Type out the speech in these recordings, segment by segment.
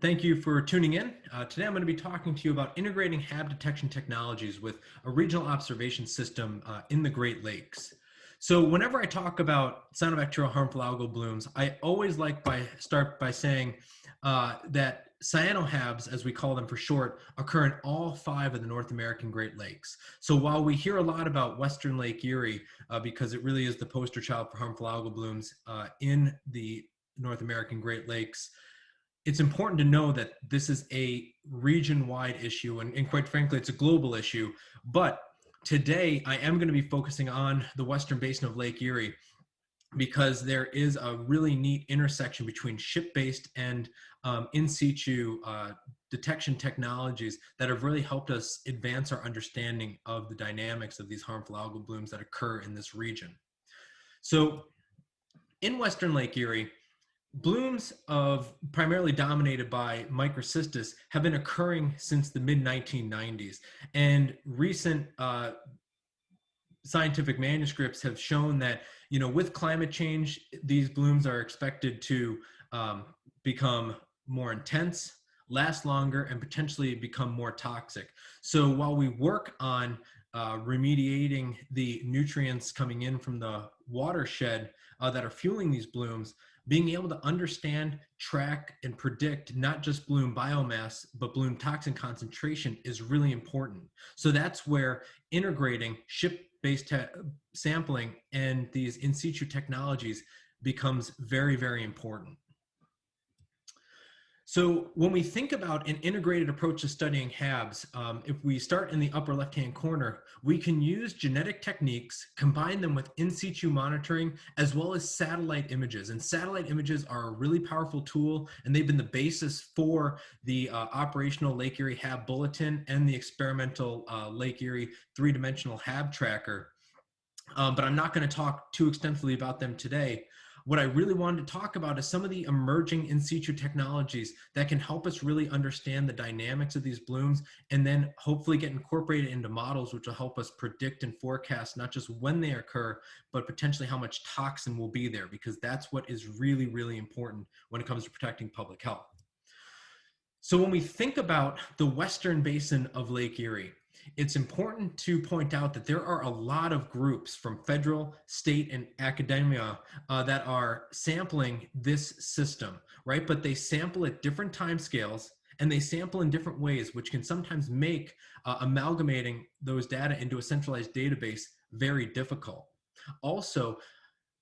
Thank you for tuning in. Today I'm going to be talking to you about integrating HAB detection technologies with a regional observation system in the Great Lakes. So whenever I talk about cyanobacterial harmful algal blooms, I always start by saying that cyanoHABs, as we call them for short, occur in all 5 of the North American Great Lakes. So while we hear a lot about Western Lake Erie, because it really is the poster child for harmful algal blooms in the North American Great Lakes, it's important to know that this is a region-wide issue, and quite frankly, it's a global issue. But today, I am going to be focusing on the western basin of Lake Erie because there is a really neat intersection between ship-based and in situ detection technologies that have really helped us advance our understanding of the dynamics of these harmful algal blooms that occur in this region. So in western Lake Erie, blooms primarily dominated by microcystis have been occurring since the mid-1990s, and recent scientific manuscripts have shown that, with climate change, these blooms are expected to become more intense, last longer, and potentially become more toxic. So while we work on remediating the nutrients coming in from the watershed that are fueling these blooms, being able to understand, track, and predict not just bloom biomass, but bloom toxin concentration is really important. So that's where integrating ship-based sampling and these in situ technologies becomes very, very important. So when we think about an integrated approach to studying HABs, if we start in the upper left-hand corner, we can use genetic techniques, combine them with in situ monitoring, as well as satellite images. And satellite images are a really powerful tool, and they've been the basis for the operational Lake Erie HAB Bulletin and the experimental Lake Erie three-dimensional HAB tracker. But I'm not going to talk too extensively about them today. What I really wanted to talk about is some of the emerging in situ technologies that can help us really understand the dynamics of these blooms, and then hopefully get incorporated into models which will help us predict and forecast not just when they occur, but potentially how much toxin will be there, because that's what is really, really important when it comes to protecting public health. So when we think about the western basin of Lake Erie, it's important to point out that there are a lot of groups from federal, state, and academia that are sampling this system, right? But they sample at different time scales, and they sample in different ways, which can sometimes make amalgamating those data into a centralized database very difficult. Also,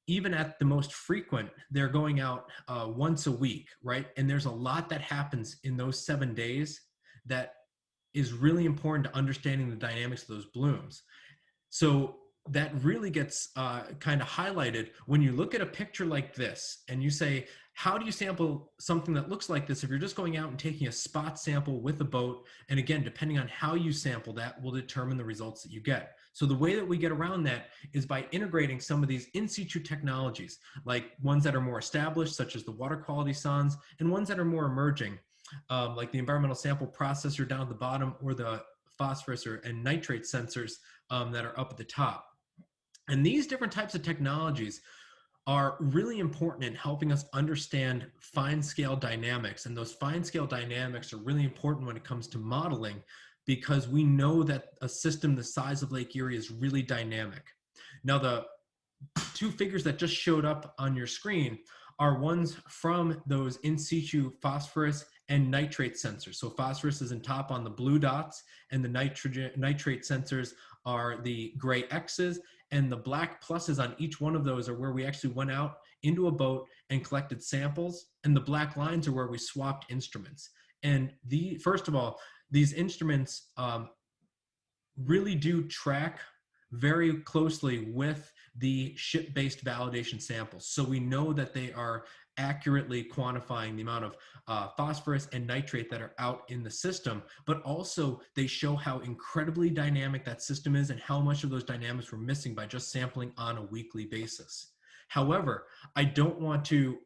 even at the most frequent, they're going out once a week, right? And there's a lot that happens in those 7 days that is really important to understanding the dynamics of those blooms. So that really gets kind of highlighted when you look at a picture like this and you say, how do you sample something that looks like this if you're just going out and taking a spot sample with a boat? And again, depending on how you sample, that will determine the results that you get. So the way that we get around that is by integrating some of these in situ technologies, like ones that are more established, such as the water quality sondes, and ones that are more emerging, like the environmental sample processor down at the bottom, or the phosphorus and nitrate sensors that are up at the top. And these different types of technologies are really important in helping us understand fine scale dynamics. And those fine scale dynamics are really important when it comes to modeling, because we know that a system the size of Lake Erie is really dynamic. Now, the 2 figures that just showed up on your screen are ones from those in situ phosphorus and nitrate sensors. So phosphorus is in top on the blue dots, and the nitrate sensors are the gray X's, and the black pluses on each one of those are where we actually went out into a boat and collected samples, and the black lines are where we swapped instruments. And first of all, these instruments really do track very closely with the ship-based validation samples. So we know that they are accurately quantifying the amount of phosphorus and nitrate that are out in the system, but also they show how incredibly dynamic that system is and how much of those dynamics we're missing by just sampling on a weekly basis. However, I don't want to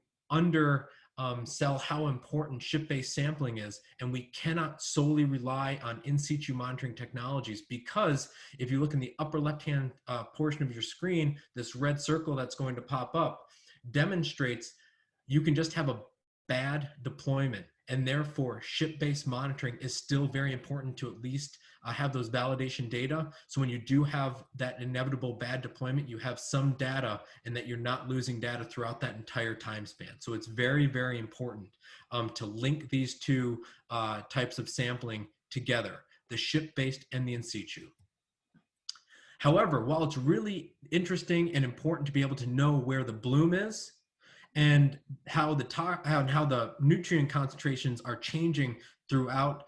sell how important ship-based sampling is, and we cannot solely rely on in situ monitoring technologies, because if you look in the upper left-hand portion of your screen, this red circle that's going to pop up demonstrates you can just have a bad deployment, and therefore ship-based monitoring is still very important to at least have those validation data. So when you do have that inevitable bad deployment, you have some data and that you're not losing data throughout that entire time span. So it's very, very important to link these two types of sampling together, the ship-based and the in situ. However, while it's really interesting and important to be able to know where the bloom is and how the nutrient concentrations are changing throughout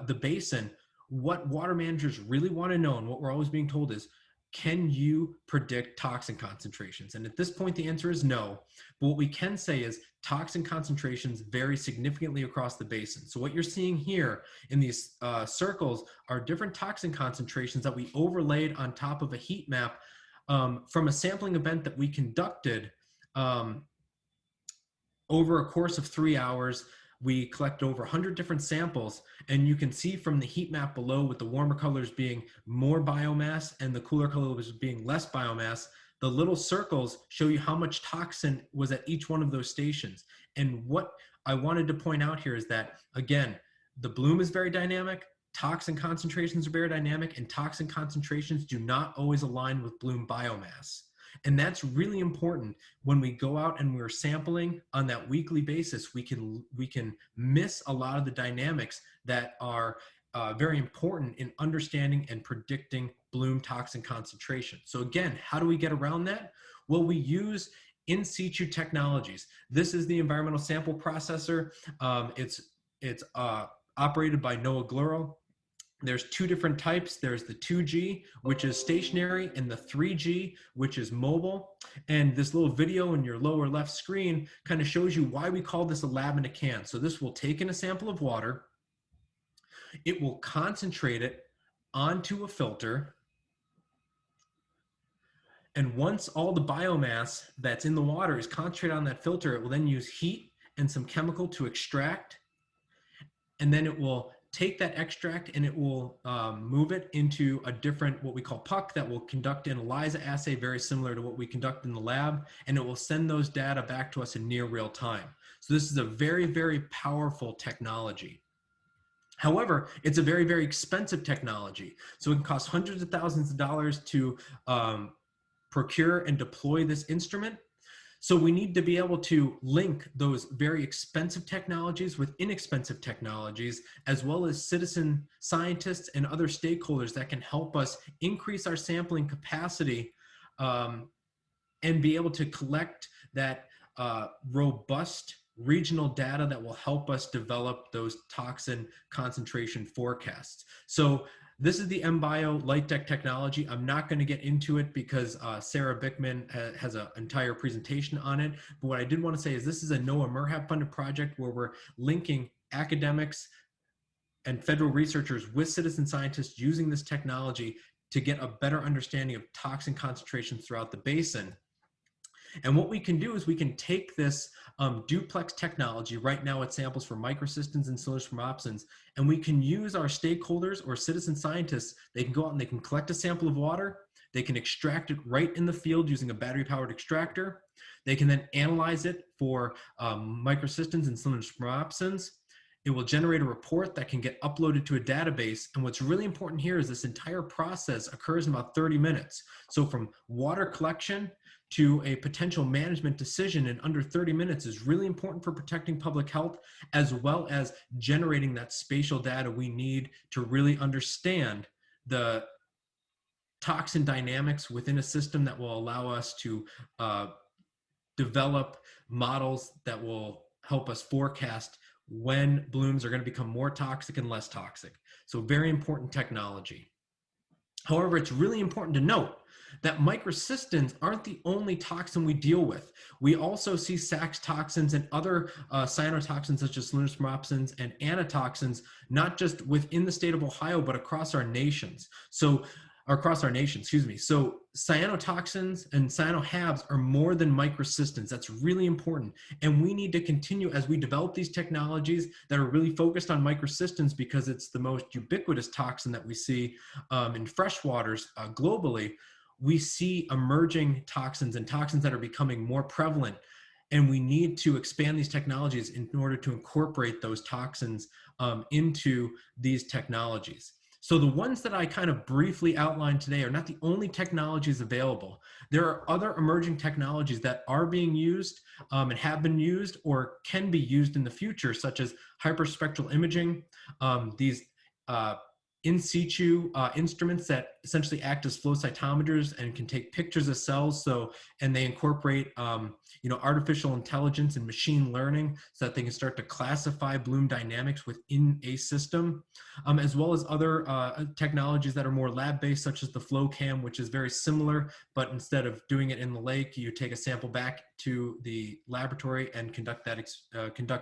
the basin, what water managers really want to know, and what we're always being told, is, can you predict toxin concentrations? And at this point, the answer is no. But what we can say is toxin concentrations vary significantly across the basin. So what you're seeing here in these circles are different toxin concentrations that we overlaid on top of a heat map from a sampling event that we conducted over a course of 3 hours. We collected over 100 different samples, and you can see from the heat map below, with the warmer colors being more biomass and the cooler colors being less biomass, the little circles show you how much toxin was at each one of those stations. And what I wanted to point out here is that, again, the bloom is very dynamic, toxin concentrations are very dynamic, and toxin concentrations do not always align with bloom biomass. And that's really important. When we go out and we're sampling on that weekly basis, we can miss a lot of the dynamics that are very important in understanding and predicting bloom toxin concentration. So again, how do we get around that? Well, we use in situ technologies. This is the environmental sample processor. It's operated by Noah Glurl. There's two different types. There's the 2G, which is stationary, and the 3G, which is mobile. And this little video in your lower left screen kind of shows you why we call this a lab in a can. So this will take in a sample of water, it will concentrate it onto a filter, and once all the biomass that's in the water is concentrated on that filter, it will then use heat and some chemical to extract, and then it will take that extract and it will move it into a different, what we call puck, that will conduct an ELISA assay very similar to what we conduct in the lab, and it will send those data back to us in near real time. So this is a very, very powerful technology. However, it's a very, very expensive technology. So it can cost hundreds of thousands of dollars to procure and deploy this instrument. So we need to be able to link those very expensive technologies with inexpensive technologies, as well as citizen scientists and other stakeholders that can help us increase our sampling capacity and be able to collect that robust regional data that will help us develop those toxin concentration forecasts. So this is the MBio Light Deck technology. I'm not going to get into it because Sarah Bickman has an entire presentation on it. But what I did want to say is this is a NOAA MIRHAP funded project where we're linking academics and federal researchers with citizen scientists using this technology to get a better understanding of toxin concentrations throughout the basin. And what we can do is we can take this duplex technology. Right now it samples for microcystins and cylindrospermopsins, and we can use our stakeholders or citizen scientists. They can go out and they can collect a sample of water. They can extract it right in the field using a battery-powered extractor. They can then analyze it for microcystins and cylindrospermopsins. It will generate a report that can get uploaded to a database. And what's really important here is this entire process occurs in about 30 minutes. So from water collection to a potential management decision in under 30 minutes is really important for protecting public health, as well as generating that spatial data we need to really understand the toxin dynamics within a system that will allow us to develop models that will help us forecast when blooms are going to become more toxic and less toxic. So very important technology. However, it's really important to note that microcystins aren't the only toxin we deal with. We also see SAX toxins and other cyanotoxins such as cylindrospermopsins and anatoxins, not just within the state of Ohio, but across our nations. So cyanotoxins and cyanohabs are more than microcystins. That's really important. And we need to continue as we develop these technologies that are really focused on microcystins, because it's the most ubiquitous toxin that we see in freshwaters globally. We see emerging toxins and toxins that are becoming more prevalent. And we need to expand these technologies in order to incorporate those toxins into these technologies. So the ones that I kind of briefly outlined today are not the only technologies available. There are other emerging technologies that are being used and have been used or can be used in the future, such as hyperspectral imaging, these in situ instruments that essentially act as flow cytometers and can take pictures of cells. So, and they incorporate, artificial intelligence and machine learning so that they can start to classify bloom dynamics within a system, as well as other technologies that are more lab-based, such as the flow cam, which is very similar, but instead of doing it in the lake, you take a sample back to the laboratory and conduct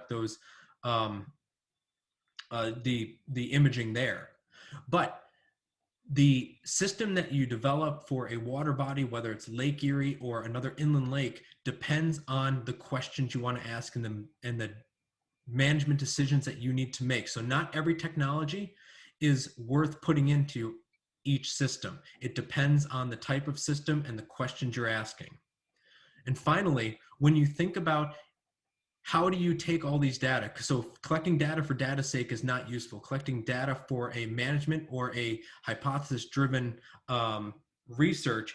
those the imaging there. But the system that you develop for a water body, whether it's Lake Erie or another inland lake, depends on the questions you want to ask and the management decisions that you need to make. So not every technology is worth putting into each system. It depends on the type of system and the questions you're asking. And finally, when you think about how do you take all these data? So collecting data for data's sake is not useful. Collecting data for a management or a hypothesis-driven research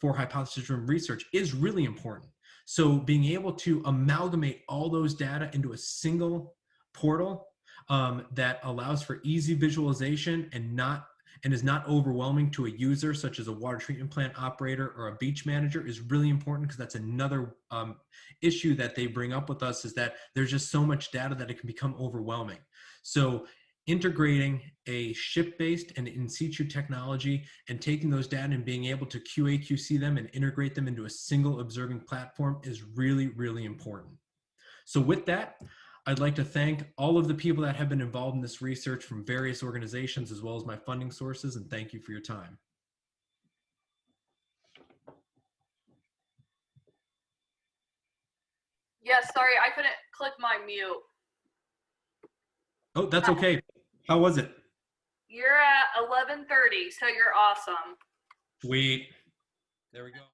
for hypothesis-driven research is really important. So being able to amalgamate all those data into a single portal that allows for easy visualization and is not overwhelming to a user, such as a water treatment plant operator or a beach manager, is really important, because that's another issue that they bring up with us, is that there's just so much data that it can become overwhelming. So integrating a ship-based and in situ technology and taking those data and being able to QA/QC them and integrate them into a single observing platform is really, really important. So with that, I'd like to thank all of the people that have been involved in this research from various organizations, as well as my funding sources, and thank you for your time. Yes, sorry, I couldn't click my mute. Oh, that's okay. How was it? You're at 11:30, so you're awesome. Sweet. There we go.